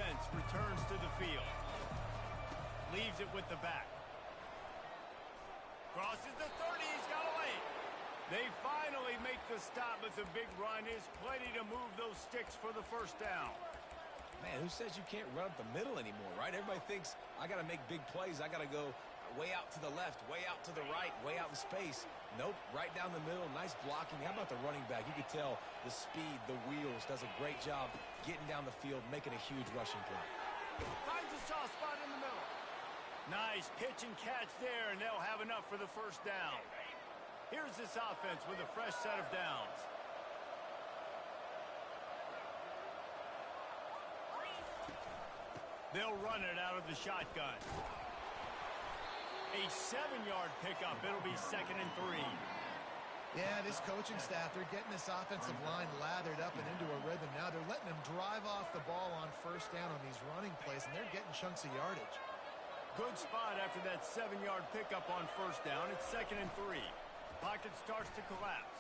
offense returns to the field. Leaves it with the back. Crosses the 30, he's got away. They finally make the stop, but the big run is plenty to move those sticks for the first down. Man, who says you can't run up the middle anymore, right? Everybody thinks, I got to make big plays. I got to go way out to the left, way out to the right, way out in space. Nope, right down the middle, nice blocking. How about the running back? You could tell the speed, the wheels, does a great job getting down the field, making a huge rushing play. Finds a soft spot in the middle. Nice pitch and catch there, and they'll have enough for the first down. Here's this offense with a fresh set of downs. They'll run it out of the shotgun. A 7-yard pickup. It'll be 2nd and 3. Yeah, this coaching staff, they're getting this offensive line lathered up and into a rhythm. Now they're letting them drive off the ball on first down on these running plays, and they're getting chunks of yardage. Good spot after that 7-yard pickup on first down. It's 2nd and 3. Pocket starts to collapse.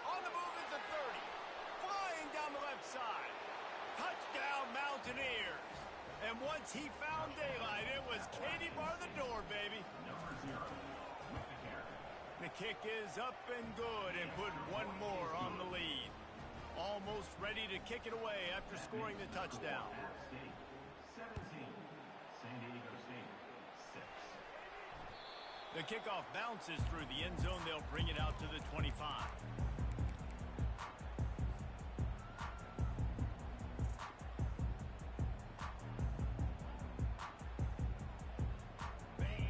On the move is the 30. Flying down the left side. Touchdown, Mountaineers. And once he found daylight, it was Katie bar the door, baby. The kick is up and good and put one more on the lead. Almost ready to kick it away after scoring the touchdown. 17, San Diego State, 6. The kickoff bounces through the end zone. They'll bring it out to the 25.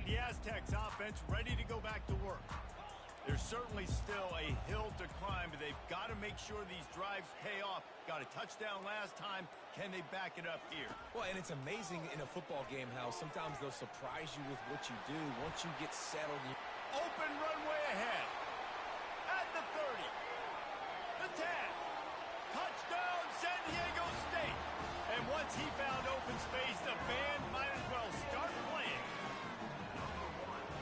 The Aztecs offense ready to go back to work. There's certainly still a hill to climb, but they've got to make sure these drives pay off. Got a touchdown last time. Can they back it up here? Well, and it's amazing in a football game how sometimes they'll surprise you with what you do once you get settled. Open runway ahead. At the 30. The 10. Touchdown, San Diego State. And once he found open space, the band might as well start playing.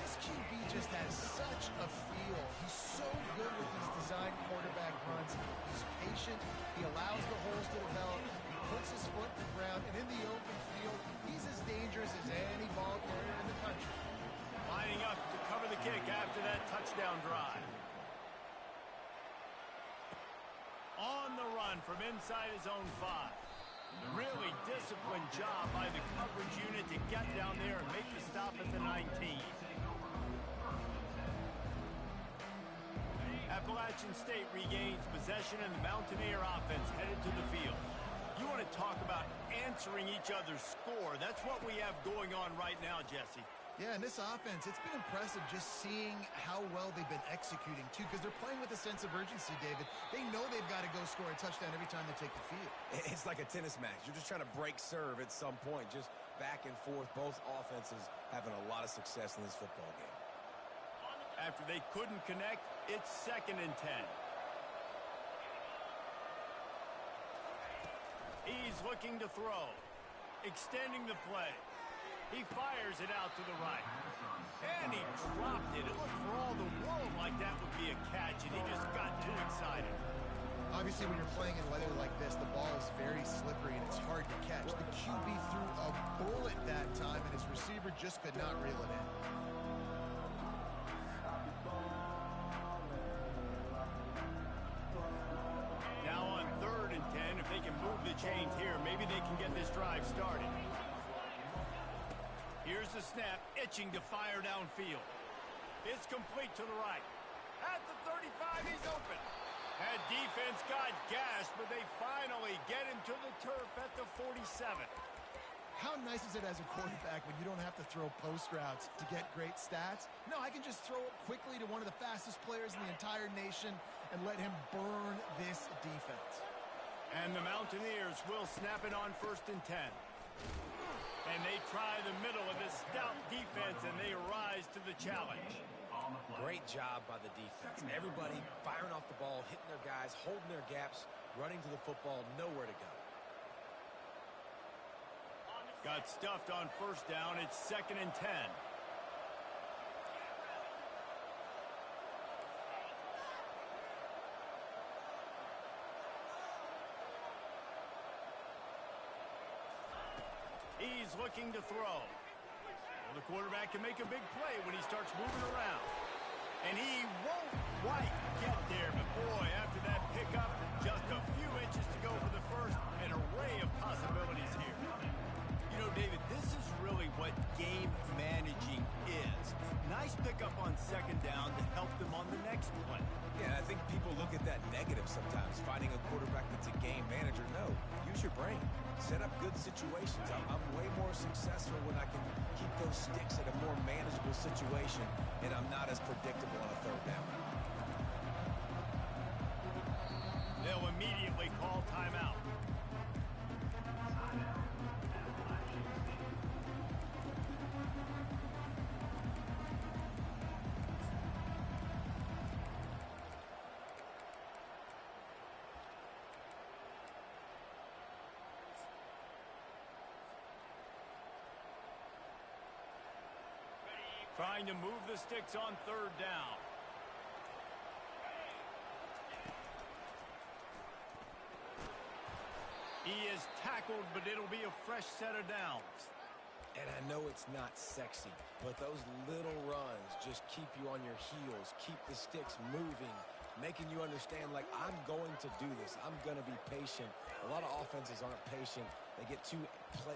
This QB just has such a feel. He's so good with these design quarterback runs. He's patient. He allows the holes to develop. He puts his foot in the ground. And in the open field, he's as dangerous as any ball carrier in the country. Lining up to cover the kick after that touchdown drive. On the run from inside his own 5. Really disciplined job by the coverage unit to get down there and make the stop at the 19. Appalachian State regains possession and the Mountaineer offense headed to the field. You want to talk about answering each other's score. That's what we have going on right now, Jesse. Yeah, and this offense, it's been impressive just seeing how well they've been executing, too, because they're playing with a sense of urgency, David. They know they've got to go score a touchdown every time they take the field. It's like a tennis match. You're just trying to break serve at some point, just back and forth. Both offenses having a lot of success in this football game. After they couldn't connect, it's 2nd and 10. He's looking to throw. Extending the play. He fires it out to the right. And he dropped it. It looked for all the world like that would be a catch, and he just got too excited. Obviously, when you're playing in weather like this, the ball is very slippery and it's hard to catch. The QB threw a bullet that time, and his receiver just could not reel it in. Now on 3rd and 10, if they can move the chains here, maybe they can get this drive started. Here's the snap, itching to fire downfield. It's complete to the right. At the 35, he's open. That defense got gashed, but they finally get him to the turf at the 47. How nice is it as a quarterback when you don't have to throw post routes to get great stats? No, I can just throw it quickly to one of the fastest players in the entire nation and let him burn this defense. And the Mountaineers will snap it on 1st and 10. And they try the middle of this stout defense, and they rise to the challenge. Great job by the defense. Everybody firing off the ball, hitting their guys, holding their gaps, running to the football, nowhere to go. Got stuffed on 1st down. It's 2nd and 10. He's looking to throw. Well, the quarterback can make a big play when he starts moving around. And he won't quite get there, but boy, after that pickup, just a few inches to go for the first. An array of possibilities here. You know, David, this is really what game managing is. Nice pickup on second down to help them on the next play. Yeah, I think people look at that negative sometimes, finding a quarterback that's a game manager. No, use your brain. Set up good situations. I'm way more successful when I can keep those sticks at a more manageable situation, and I'm not as predictable on a third down. They'll immediately call timeout. Trying to move the sticks on third down. He is tackled, but it'll be a fresh set of downs. And I know it's not sexy, but those little runs just keep you on your heels, keep the sticks moving, making you understand, like, I'm going to do this. I'm going to be patient. A lot of offenses aren't patient. They get too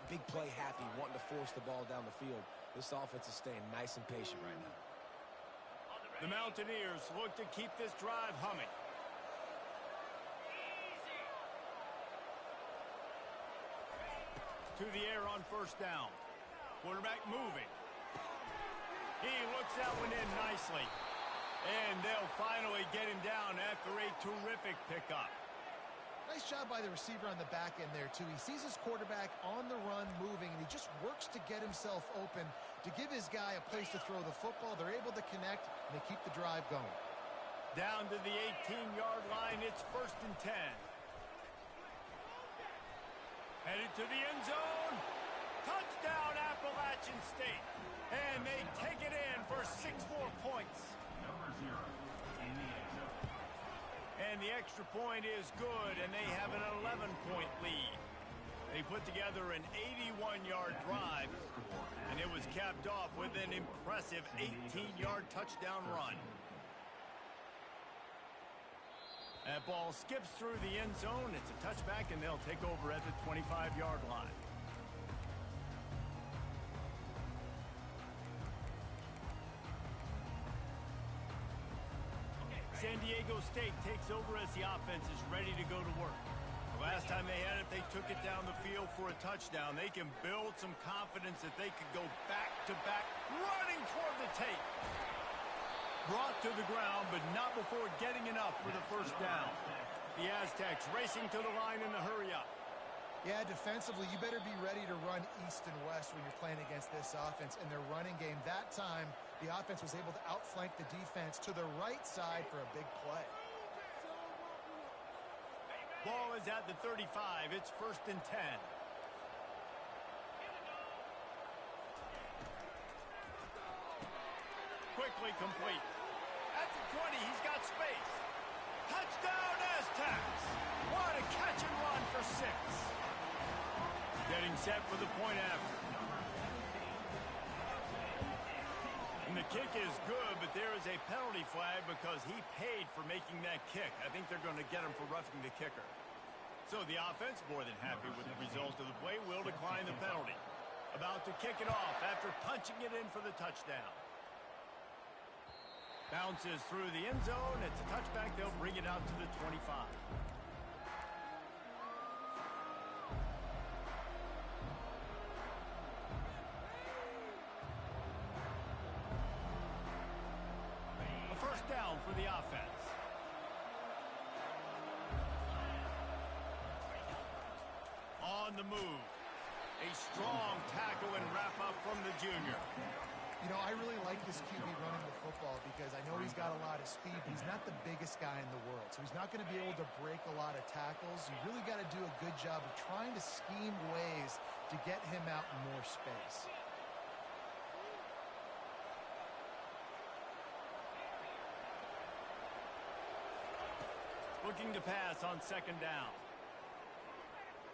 big play happy, wanting to force the ball down the field. This offense is staying nice and patient right now. The Mountaineers look to keep this drive humming. To the air on first down. Quarterback moving. He looks that one in nicely. And they'll finally get him down after a terrific pickup. Nice job by the receiver on the back end there, too. He sees his quarterback on the run moving, and he just works to get himself open to give his guy a place to throw the football. They're able to connect, and they keep the drive going. Down to the 18-yard line, it's 1st and 10. Headed to the end zone. Touchdown, Appalachian State. And they take it in for 6 more points. Number 0 in the end zone. And the extra point is good, and they have an 11-point lead. They put together an 81-yard drive, and it was capped off with an impressive 18-yard touchdown run. That ball skips through the end zone. It's a touchback, and they'll take over at the 25-yard line. San Diego State takes over as the offense is ready to go to work. The last time they had it, they took it down the field for a touchdown. They can build some confidence that they could go back-to-back, running toward the tape. Brought to the ground, but not before getting enough for the first down. The Aztecs racing to the line in the hurry-up. Yeah, defensively, you better be ready to run east and west when you're playing against this offense. In their running game, that time, the offense was able to outflank the defense to the right side for a big play. Ball is at the 35. It's 1st and 10. Quickly complete. At the 20, he's got space. Touchdown, Aztecs! What a catch and run for 6. Getting set for the point after. And the kick is good, but there is a penalty flag because he paid for making that kick. I think they're going to get him for roughing the kicker. So the offense, more than happy with the result of the play, will decline the penalty. About to kick it off after punching it in for the touchdown. Bounces through the end zone. It's a touchback. They'll bring it out to the 25. A first down for the offense. On the move. A strong tackle and wrap up from the junior. You know, I really like this QB running the football because I know he's got a lot of speed, but he's not the biggest guy in the world. So he's not going to be able to break a lot of tackles. You really got to do a good job of trying to scheme ways to get him out in more space. Looking to pass on second down.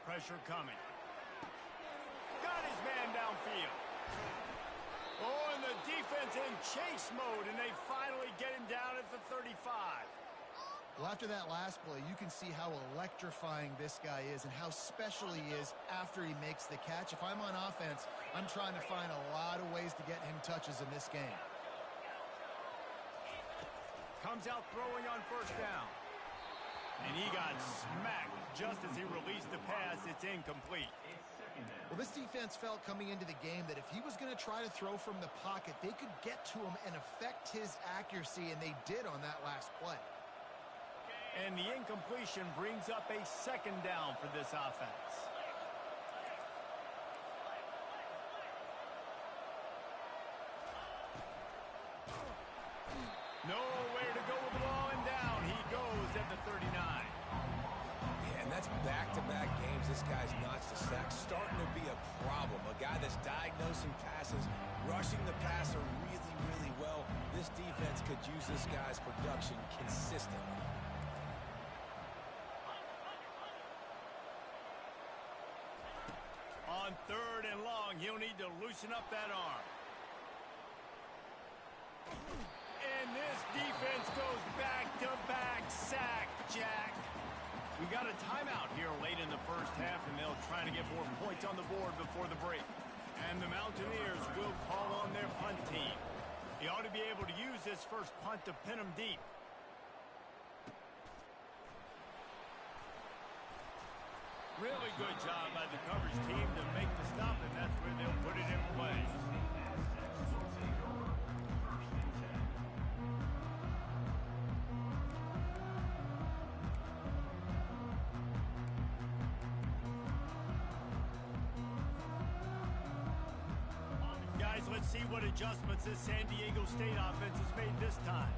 Pressure coming. Got his downfield. Oh, and the defense in chase mode, and they finally get him down at the 35. Well, after that last play, you can see how electrifying this guy is and how special he is after he makes the catch. If I'm on offense, I'm trying to find a lot of ways to get him touches in this game. Comes out throwing on first down. And he got smacked just as he released the pass. It's incomplete. Well, this defense felt coming into the game that if he was going to try to throw from the pocket, they could get to him and affect his accuracy, and they did on that last play. And the incompletion brings up a second down for this offense. Nowhere to go with the ball, and down he goes at the 39. Yeah, and that's back-to-back games this guy's notched a sack. Starting to be a problem. A guy that's diagnosing passes, rushing the passer really, really well. This defense could use this guy's production consistently. On third and long, he'll need to loosen up that arm. And this defense goes back-to-back sack, Jack. We got a timeout here late in the first half, and they'll try to get more points on the board before the break. And the Mountaineers will call on their punt team. He ought to be able to use this first punt to pin him deep. Really good job by the coverage team to make the stop, and that's where they'll put it in play. Guys, let's see what adjustments this San Diego State offense has made this time.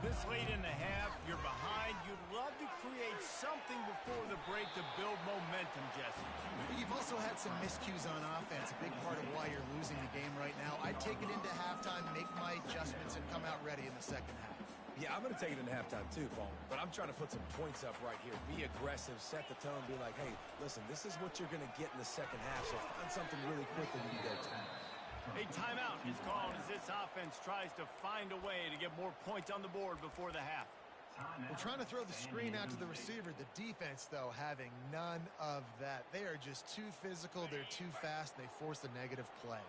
This late in the half, you're behind. You'd love to create something before the break to build momentum, Jesse. You've also had some miscues on offense, a big part of why you're losing the game right now. I'd take it into halftime, make my adjustments, and come out ready in the second half. Yeah, I'm going to take it into halftime too, Paul. But I'm trying to put some points up right here. Be aggressive, set the tone, be like, hey, listen, this is what you're going to get in the second half, so find something really quick that you can go to. A timeout is called as this offense tries to find a way to get more points on the board before the half. We're trying to throw the screen out to the receiver. The defense, though, having none of that. They are just too physical. They're too fast. And they force a negative play.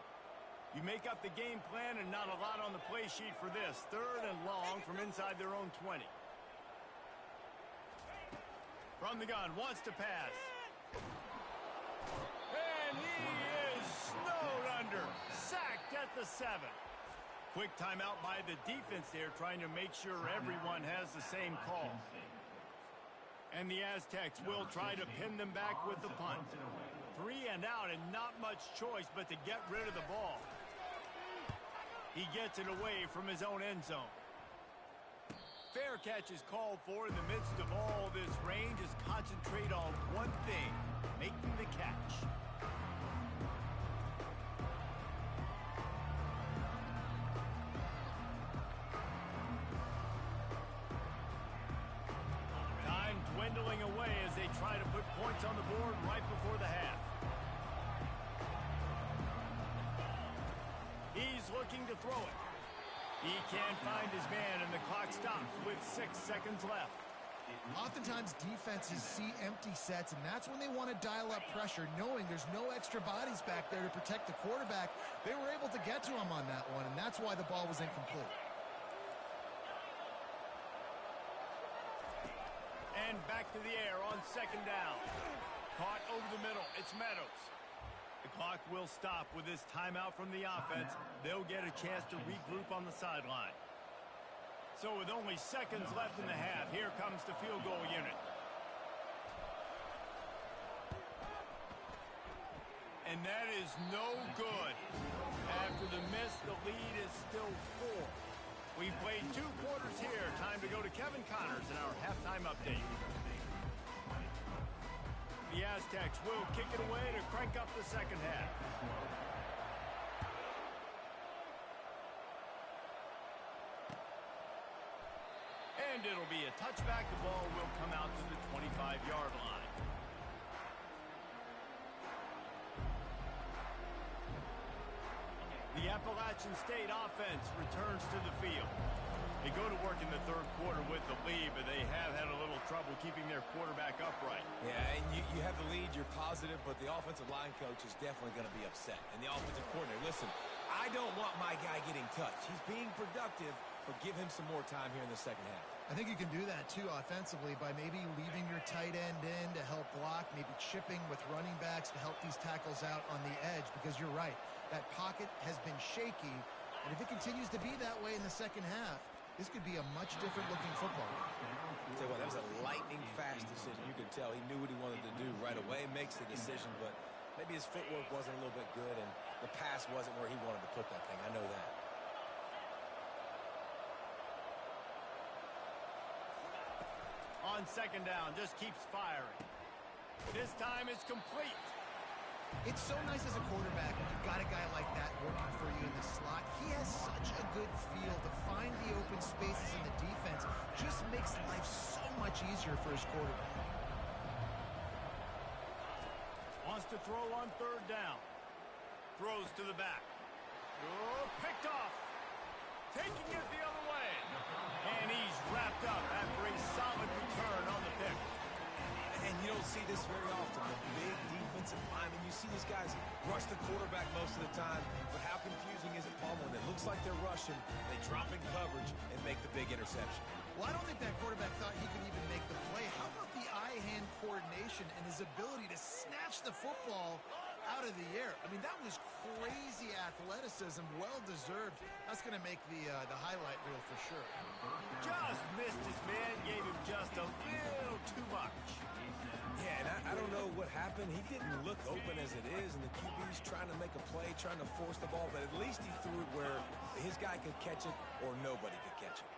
You make up the game plan and not a lot on the play sheet for this. Third and long from inside their own 20. From the gun, wants to pass. And he is snowed under. Sacked at the 7. Quick timeout by the defense there, trying to make sure everyone has the same call. And the Aztecs will try to pin them back with the punt. 3 and out, and not much choice but to get rid of the ball. He gets it away from his own end zone. Fair catch is called for in the midst of all this rain. Just concentrate on one thing, making the catch. Time dwindling away as they try to put points on the board right before the half. He's looking to throw it. He can't find his man, and the clock stops with 6 seconds left. Oftentimes, defenses see empty sets, and that's when they want to dial up pressure, knowing there's no extra bodies back there to protect the quarterback. They were able to get to him on that one, and that's why the ball was incomplete. And back to the air on second down. Caught over the middle. It's Meadows. The clock will stop with this timeout from the offense. They'll get a chance to regroup on the sideline. So with only seconds left in the half, here comes the field goal unit. And that is no good. After the miss, the lead is still 4. We've played 2 quarters here. Time to go to Kevin Connors in our halftime update. The Aztecs will kick it away to crank up the second half. And it'll be a touchback. The ball will come out to the 25-yard line. Appalachian State offense returns to the field. They go to work in the third quarter with the lead, but they have had a little trouble keeping their quarterback upright. Yeah, and you have the lead, you're positive, but the offensive line coach is definitely going to be upset. And the offensive coordinator, listen, I don't want my guy getting touched. He's being productive, but give him some more time here in the second half. I think you can do that, too, offensively, by maybe leaving your tight end in to help block, maybe chipping with running backs to help these tackles out on the edge, because you're right. That pocket has been shaky, and if it continues to be that way in the second half, this could be a much different-looking football. I'll tell you what, that was a lightning-fast decision. You could tell he knew what he wanted to do right away, makes the decision, but maybe his footwork wasn't a little bit good, and the pass wasn't where he wanted to put that thing. I know that. On second down, just keeps firing. This time it's complete. It's so nice as a quarterback when you've got a guy like that working for you in the slot. He has such a good feel to find the open spaces in the defense. Just makes life so much easier for his quarterback. Wants to throw on third down. Throws to the back. Oh, picked off. Taking it the other way. And he's wrapped up after a solid return on the pick. And you don't see this very often. The big defensive linemen, you see these guys rush the quarterback most of the time, but how confusing is it, Paul, when it looks like they're rushing, they drop in coverage and make the big interception? Well, I don't think that quarterback thought he could even make the play. How about the eye-hand coordination and his ability to snatch the football out of the air? I mean, that was crazy athleticism, well-deserved. That's going to make the highlight reel for sure. Just missed his man, gave him just a little too much. Yeah, and I don't know what happened. He didn't look open as it is, and the QB's trying to make a play, trying to force the ball, but at least he threw it where his guy could catch it or nobody could catch it.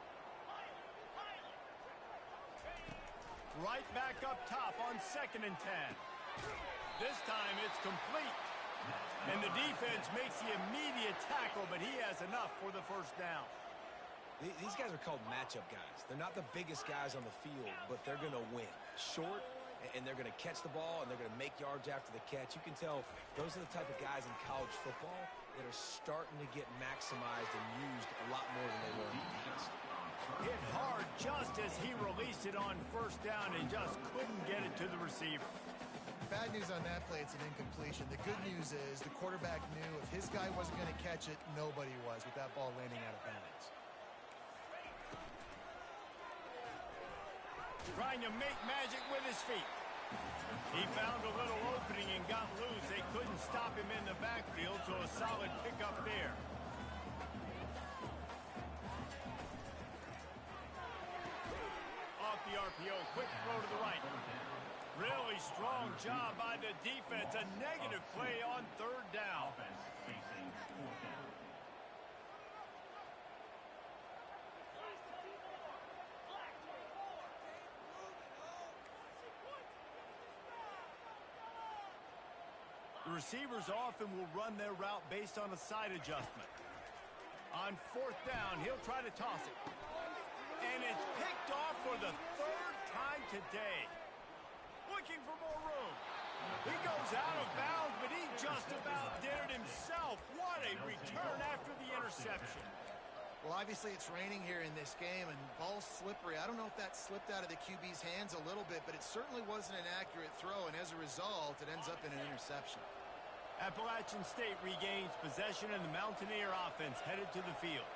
Right back up top on 2nd and 10. This time it's complete. And the defense makes the immediate tackle, but he has enough for the first down. These guys are called matchup guys. They're not the biggest guys on the field, but they're going to win. Short, and they're going to catch the ball, and they're going to make yards after the catch. You can tell those are the type of guys in college football that are starting to get maximized and used a lot more than they were in the past. Hit hard just as he released it on first down and just couldn't get it to the receiver. Bad news on that play, it's an incompletion. The good news is the quarterback knew if his guy wasn't going to catch it, nobody was with that ball landing out of bounds. Trying to make magic with his feet. He found a little opening and got loose. They couldn't stop him in the backfield, so a solid pickup there. Off the RPO, quick throw to the right. Really strong job by the defense. A negative play on third down. Offense facing fourth down. The receivers often will run their route based on a side adjustment. On fourth down, he'll try to toss it. And it's picked off for the third time today. Looking for more room. He goes out of bounds, but he just about did it himself. What a return after the interception. Well, obviously it's raining here in this game, and ball's slippery. I don't know if that slipped out of the QB's hands a little bit, but it certainly wasn't an accurate throw, and as a result, it ends up in an interception. Appalachian State regains possession, and the Mountaineer offense headed to the field.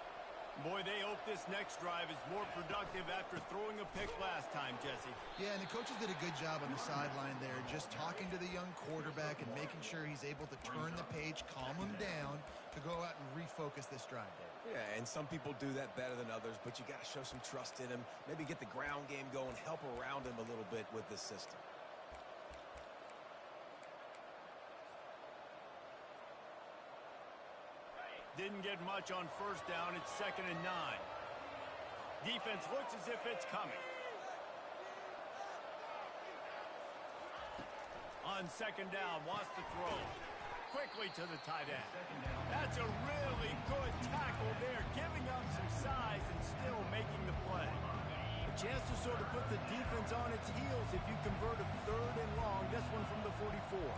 Boy, they hope this next drive is more productive after throwing a pick last time, Jesse. Yeah, and the coaches did a good job on the sideline there, just talking to the young quarterback and making sure he's able to turn the page, calm him down, to go out and refocus this drive there. Yeah, and some people do that better than others, but you got to show some trust in him. Maybe get the ground game going, help around him a little bit with this system. Didn't get much on first down. It's 2nd and 9. Defense looks as if it's coming. On 2nd down, wants to throw. Quickly to the tight end. That's a really good tackle there, giving up some size and still making the play. A chance to sort of put the defense on its heels if you convert a 3rd and long. This one from the 44.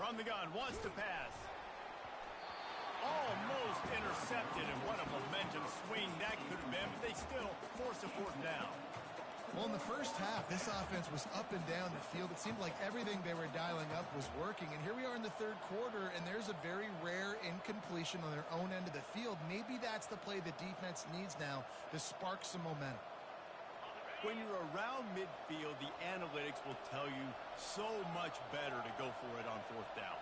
From the gun, wants to pass. Almost intercepted, and what a momentum swing that could have been, but they still force a fourth down. Well, in the first half, this offense was up and down the field. It seemed like everything they were dialing up was working. And here we are in the third quarter, and there's a very rare incompletion on their own end of the field. Maybe that's the play the defense needs now to spark some momentum. When you're around midfield, the analytics will tell you so much better to go for it on fourth down.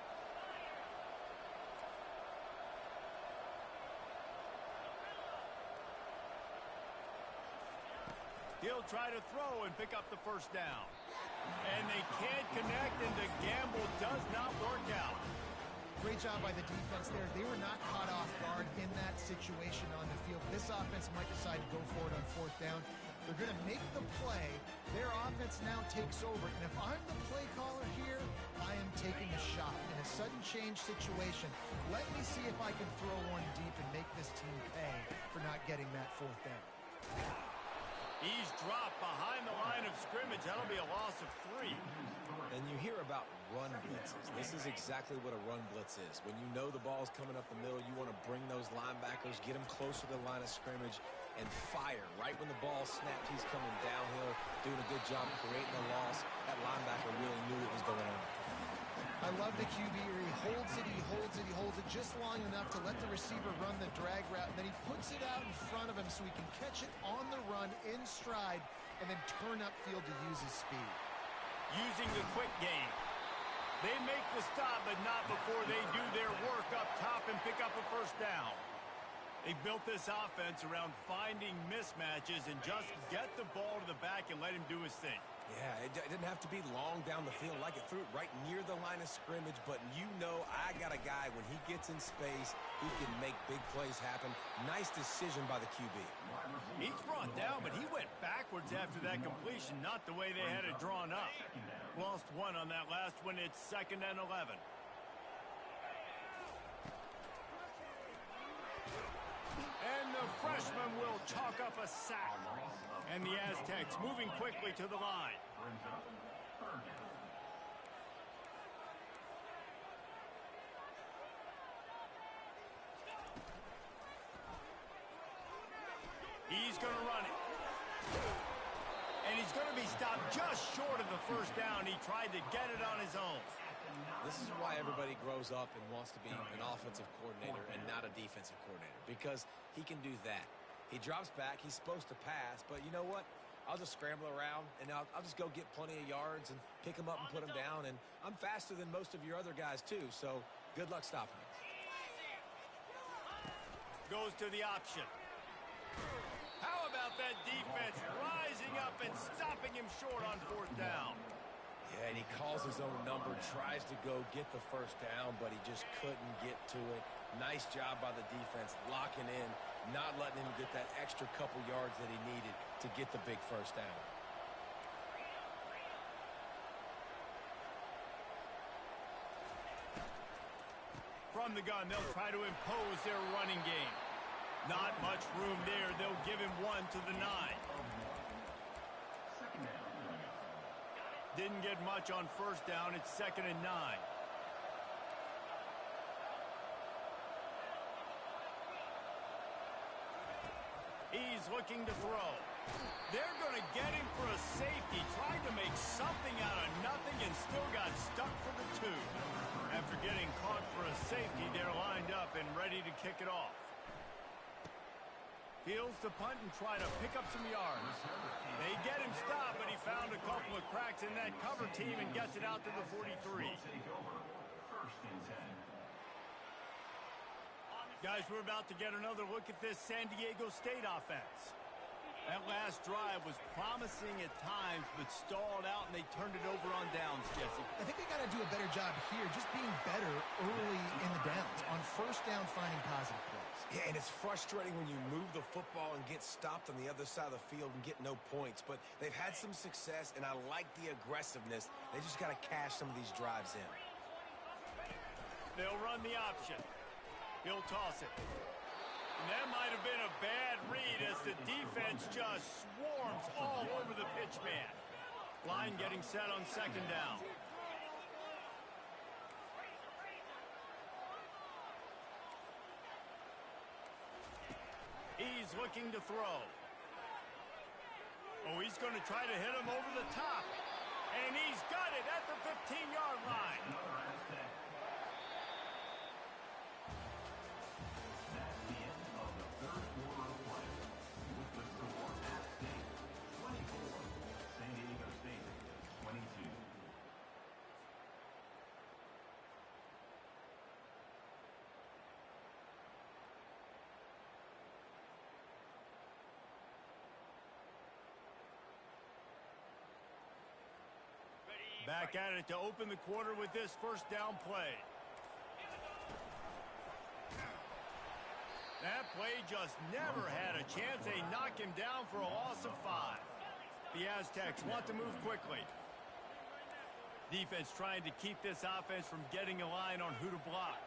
He'll try to throw and pick up the first down. And they can't connect, and the gamble does not work out. Great job by the defense there. They were not caught off guard in that situation on the field. This offense might decide to go for it on fourth down. They're going to make the play. Their offense now takes over. And if I'm the play caller here, I am taking a shot. In a sudden change situation, let me see if I can throw one deep and make this team pay for not getting that fourth down. He's dropped behind the line of scrimmage. That'll be a loss of 3. And you hear about run blitzes. This is exactly what a run blitz is. When you know the ball's coming up the middle, you want to bring those linebackers, get them closer to the line of scrimmage, and fire. Right when the ball snapped, he's coming downhill, doing a good job creating a loss. That linebacker really knew what was going on. I love the QB where he holds it, he holds it, he holds it just long enough to let the receiver run the drag route, and then he puts it out in front of him so he can catch it on the run in stride and then turn upfield to use his speed. Using the quick game. They make the stop, but not before they do their work up top and pick up a first down. They built this offense around finding mismatches and just get the ball to the back and let him do his thing. Yeah, it didn't have to be long down the field. Like it threw it right near the line of scrimmage, but you know I got a guy, when he gets in space, he can make big plays happen. Nice decision by the QB. He's brought down, but he went backwards after that completion, not the way they had it drawn up. Lost one on that last one. It's 2nd and 11. And the freshman will chalk up a sack. And the Aztecs moving quickly to the line. He's going to run it. And he's going to be stopped just short of the first down. He tried to get it on his own. This is why everybody grows up and wants to be an offensive coordinator and not a defensive coordinator, because he can do that. He drops back. He's supposed to pass, but you know what? I'll just scramble around, and I'll just go get plenty of yards and pick them up and put them down, and I'm faster than most of your other guys, too, so good luck stopping him. Goes to the option. How about that defense rising up and stopping him short on fourth down? Yeah, and he calls his own number, tries to go get the first down, but he just couldn't get to it. Nice job by the defense, locking in, not letting him get that extra couple yards that he needed to get the big first down. From the gun, they'll try to impose their running game. Not much room there. They'll give him 1 to the 9. Didn't get much on first down. It's 2nd and 9. He's looking to throw. They're going to get him for a safety. Tried to make something out of nothing and still got stuck for the 2. After getting caught for a safety, they're lined up and ready to kick it off. Fields to punt and try to pick up some yards. They get him stopped, but he found a couple of cracks in that cover team and gets it out to the 43. Guys, we're about to get another look at this San Diego State offense. That last drive was promising at times, but stalled out, and they turned it over on downs, Jesse. I think they got to do a better job here, just being better early in the downs, on first down finding positive plays. Yeah, and it's frustrating when you move the football and get stopped on the other side of the field and get no points, but they've had some success, and I like the aggressiveness. They just got to cash some of these drives in. They'll run the option. He'll toss it. And that might have been a bad read as the defense just swarms all over the pitch man. Line getting set on 2nd down. looking to throw. Oh, he's going to try to hit him over the top. And he's got it at the 15-yard line. That's the end of the third quarter of play. With the score, App State 24, San Diego State 22. Back at it to open the quarter with this first down play. That play just never had a chance. They knock him down for a loss of 5. The Aztecs want to move quickly. Defense trying to keep this offense from getting a line on who to block.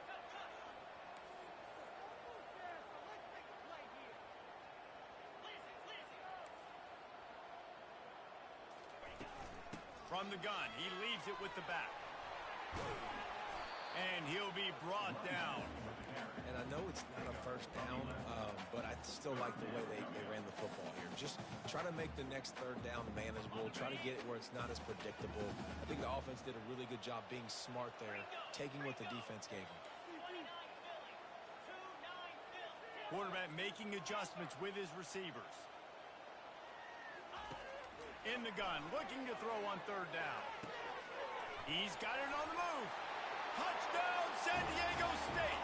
From the gun, he leaves it with the back. And he'll be brought down. And I know it's not a first down, but I still like the way they ran the football here. Just try to make the next third down manageable. Try to get it where it's not as predictable. I think the offense did a really good job being smart there, taking what the defense gave them. Quarterback making adjustments with his receivers. In the gun, looking to throw on third down. He's got it on the move. Touchdown, San Diego State.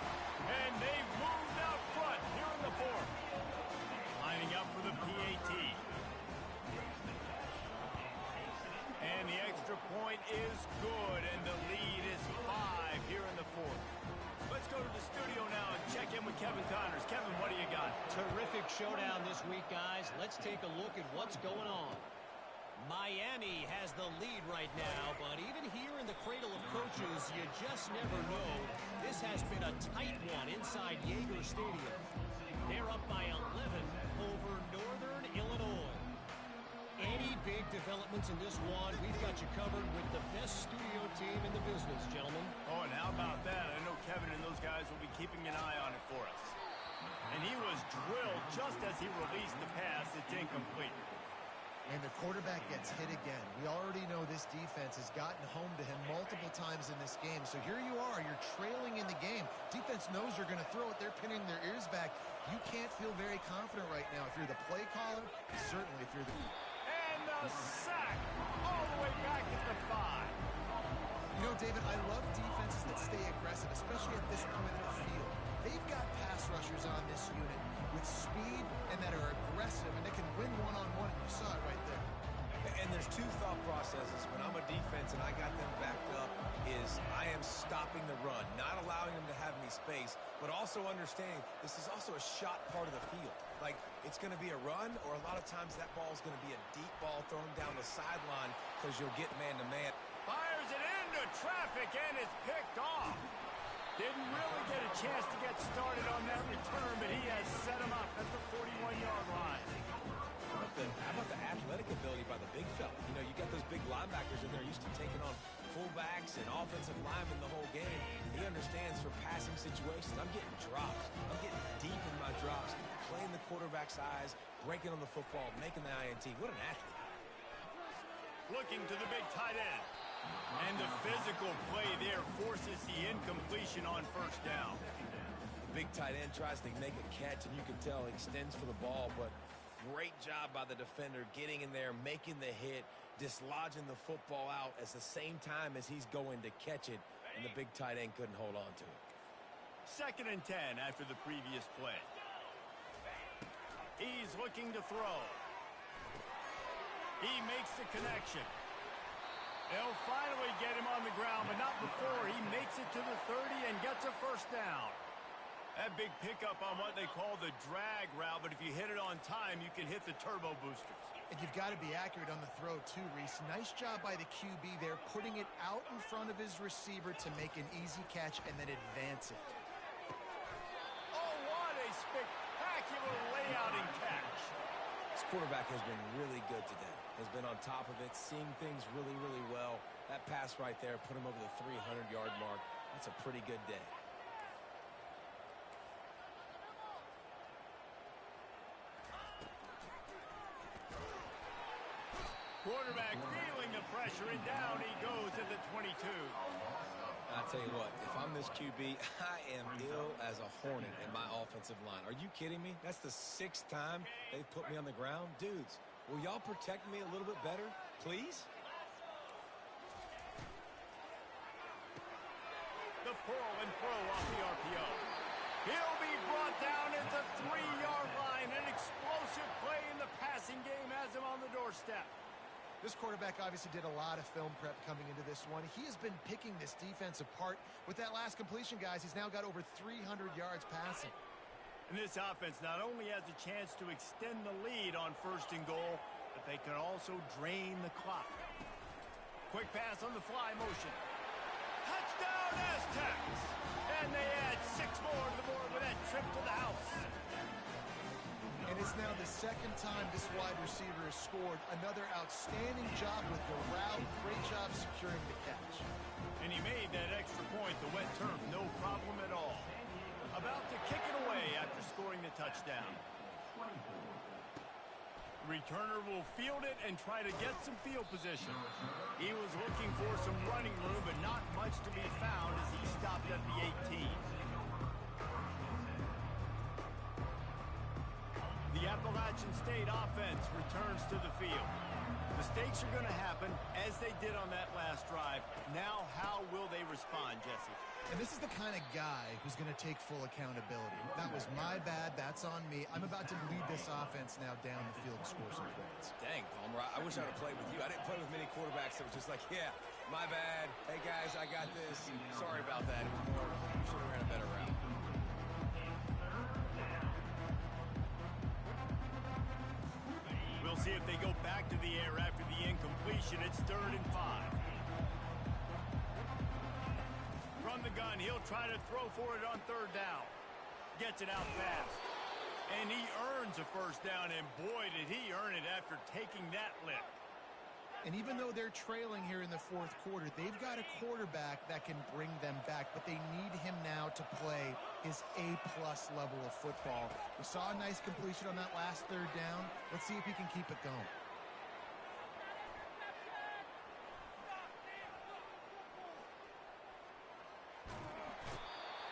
And they've moved out front here in the fourth. Lining up for the PAT. And the extra point is good, and the lead is 5 here in the fourth. Let's go to the studio now and check in with Kevin Connors. Kevin, what do you got? Terrific showdown this week, guys. Let's take a look at what's going on. Miami has the lead right now, but even here in the cradle of coaches, you just never know. This has been a tight one inside Yager Stadium. They're up by 11 over Northern Illinois. Any big developments in this one, we've got you covered with the best studio team in the business, gentlemen. Oh, and how about that? I know Kevin and those guys will be keeping an eye on it for us. And he was drilled just as he released the pass. It's incomplete. And the quarterback gets hit again. We already know this defense has gotten home to him multiple times in this game. So here you are, you're trailing in the game. Defense knows you're going to throw it. They're pinning their ears back. You can't feel very confident right now. If you're the play caller, certainly if you're the... And the sack all the way back at the 5. You know, David, I love defenses that stay aggressive, especially at this point in the field. They've got pass rushers on this unit with speed and that are aggressive, and they can win one-on-one, and you saw it right there. And there's two thought processes when I'm a defense and I got them backed up is I am stopping the run, not allowing them to have any space, but also understanding this is also a shot part of the field. Like, it's going to be a run, or a lot of times that ball is going to be a deep ball thrown down the sideline because you'll get man-to-man. Fires it into traffic, and it's picked off. Didn't really get a chance to get started on that return, but he has set him up at the 41-yard line. How about the athletic ability by the big fella? You know, you got those big linebackers in there used to taking on fullbacks and offensive linemen the whole game. He understands for passing situations. I'm getting drops. I'm getting deep in my drops, playing the quarterback's eyes, breaking on the football, making the INT. What an athlete. Looking to the big tight end. And the physical play there forces the incompletion on first down. The big tight end tries to make a catch, and you can tell he extends for the ball, but great job by the defender getting in there, making the hit, dislodging the football out at the same time as he's going to catch it, and the big tight end couldn't hold on to it. 2nd and 10 after the previous play. He's looking to throw. He makes the connection. They'll finally get him on the ground, but not before he makes it to the 30 and gets a first down. That big pickup on what they call the drag route, but if you hit it on time, you can hit the turbo boosters. And you've got to be accurate on the throw, too, Reese. Nice job by the QB there, putting it out in front of his receiver to make an easy catch and then advance it. Oh, what a spectacular layout and catch. This quarterback has been really good today. Has been on top of it, seeing things really, really well. That pass right there put him over the 300-yard mark. That's a pretty good day. Quarterback feeling the pressure, and down he goes at the 22. I'll tell you what, if I'm this QB, I am ill as a hornet in my offensive line. Are you kidding me? That's the 6th time they've put me on the ground. Dudes, will y'all protect me a little bit better, please? The pull and throw off the RPO. He'll be brought down at the 3-yard line. An explosive play in the passing game has him on the doorstep. This quarterback obviously did a lot of film prep coming into this one. He has been picking this defense apart. With that last completion, guys, he's now got over 300 yards passing. And this offense not only has a chance to extend the lead on 1st and goal, but they can also drain the clock. Quick pass on the fly motion. Touchdown, Aztecs! And they add 6 more to the board with that trip to the house. And it's now the 2nd time this wide receiver has scored. Another outstanding job with the route. Great job securing the catch. And he made that extra point, the wet turf, no problem at all. About to kick it away after scoring the touchdown. Returner will field it and try to get some field position. He was looking for some running room, but not much to be found as he stopped at the 18. The Appalachian State offense returns to the field. Mistakes are going to happen, as they did on that last drive. Now, how will they respond, Jesse? And this is the kind of guy who's going to take full accountability. That was my bad. That's on me. I'm about to lead this offense now down the field and score some points. Dang, Palmer, I wish I would have played with you. I didn't play with many quarterbacks that were just like, yeah, my bad. Hey, guys, I got this. Sorry about that. It was more, you should have ran a better route. We'll see if they go back to the air after the incompletion. It's 3rd and 5. From the gun, he'll try to throw for it on 3rd down. Gets it out fast. And he earns a 1st down, and boy, did he earn it after taking that lift. And even though they're trailing here in the 4th quarter, they've got a quarterback that can bring them back, but they need him now to play his A-plus level of football. We saw a nice completion on that last 3rd down. Let's see if he can keep it going.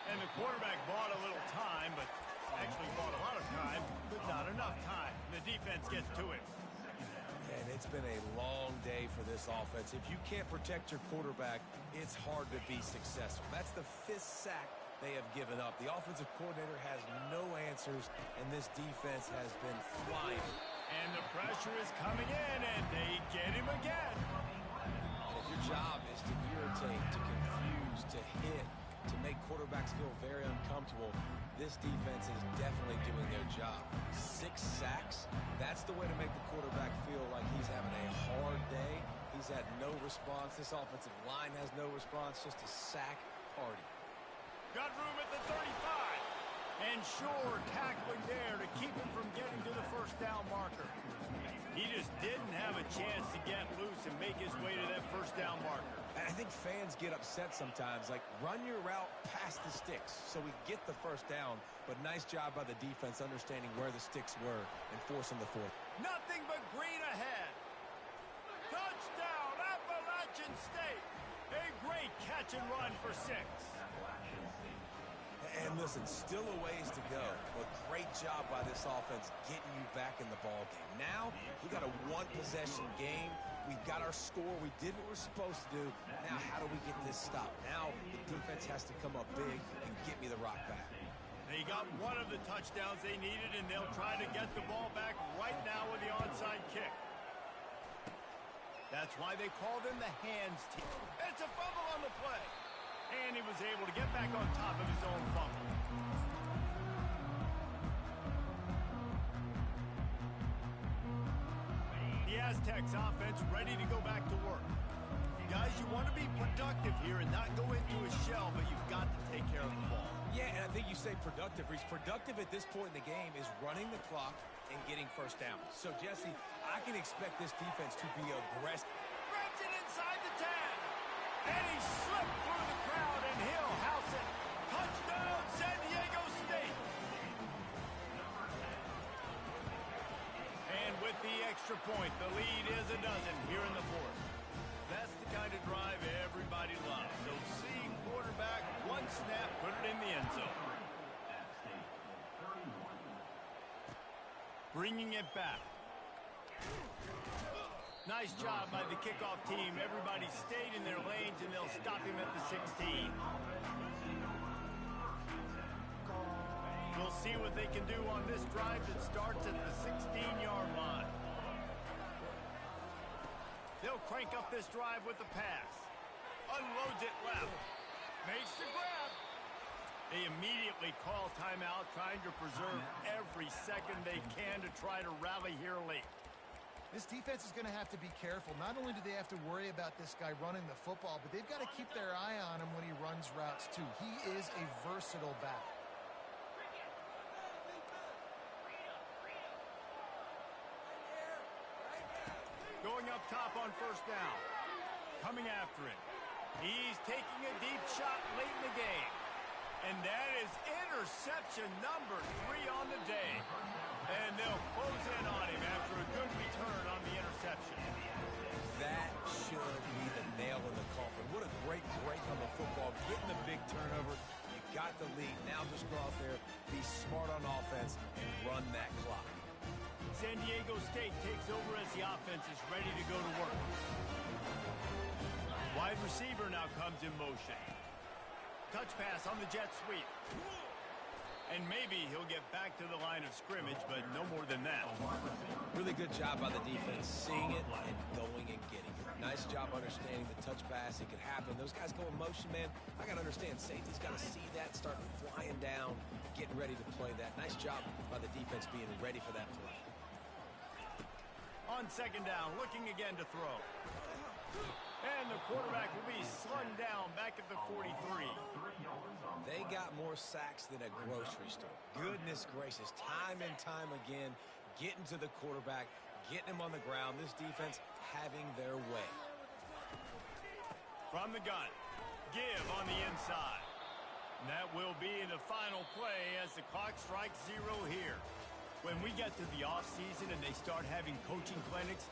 And the quarterback bought a little time, but actually bought a lot of time, but not enough time. The defense gets to it. And it's been a long day for this offense. If you can't protect your quarterback, it's hard to be successful. That's the 5th sack they have given up. The offensive coordinator has no answers, and this defense has been flying. And the pressure is coming in, and they get him again. And if your job is to irritate, to confuse, to hit, to make quarterbacks feel very uncomfortable, this defense is definitely doing their job. 6 sacks, that's the way to make the quarterback feel like he's having a hard day. He's had no response. This offensive line has no response, just a sack party. Got room at the 35. And Shore tackling there to keep him from getting to the 1st down marker. He just didn't have a chance to get loose and make his way to that 1st down marker. And I think fans get upset sometimes, like run your route past the sticks so we get the 1st down, but nice job by the defense understanding where the sticks were and forcing the 4th. Nothing but green ahead. Touchdown, Appalachian State. A great catch and run for 6. And listen, still a ways to go, but great job by this offense getting you back in the ball game. Now, we got a 1-possession game. We've got our score. We did what we're supposed to do. Now, how do we get this stopped? Now, the defense has to come up big and get me the rock back. They got one of the touchdowns they needed, and they'll try to get the ball back right now with the onside kick. That's why they called him the hands team. It's a fumble on the play. And he was able to get back on top of his own fumble. The Aztecs offense ready to go back to work. Guys, you want to be productive here and not go into a shell, but you've got to take care of the ball. Yeah, and I think you say productive. Reece, productive at this point in the game is running the clock and getting 1st down. So, Jesse, I can expect this defense to be aggressive. Grabs it inside the 10. And he slipped through the crowd, and he'll house it. Touchdown, San Diego State. And with the extra point, the lead is a dozen here in the fourth. That's the kind of drive everybody loves. So see quarterback, one snap, put it in the end zone. Bringing it back. Nice job by the kickoff team. Everybody stayed in their lanes, and they'll stop him at the 16. We'll see what they can do on this drive that starts at the 16-yard line. They'll crank up this drive with the pass. Unloads it left. Makes the grab. They immediately call timeout, trying to preserve every second they can to try to rally here late. This defense is going to have to be careful. Not only do they have to worry about this guy running the football, but they've got to keep their eye on him when he runs routes too. He is a versatile back. Going up top on first down. Coming after it. He's taking a deep shot late in the game. And that is interception number 3 on the day. And they'll close in on him after a good return on the interception. That should be the nail in the coffin. What a great break on the football. Getting the big turnover. You got the lead. Now just go out there, be smart on offense, and run that clock. San Diego State takes over as the offense is ready to go to work. Wide receiver now comes in motion. Touch pass on the jet sweep. And maybe he'll get back to the line of scrimmage, but no more than that. Really good job by the defense, seeing it and going and getting it. Nice job understanding the touch pass. It could happen. Those guys go in motion, man. I got to understand, safety's got to see that, start flying down, getting ready to play that. Nice job by the defense being ready for that play. On second down, looking again to throw. And the quarterback will be slung down back at the 43. They got more sacks than a grocery store. Goodness gracious, time and time again, getting to the quarterback, getting him on the ground. This defense having their way. From the gun, give on the inside. And that will be the final play as the clock strikes 0 here. When we get to the offseason and they start having coaching clinics,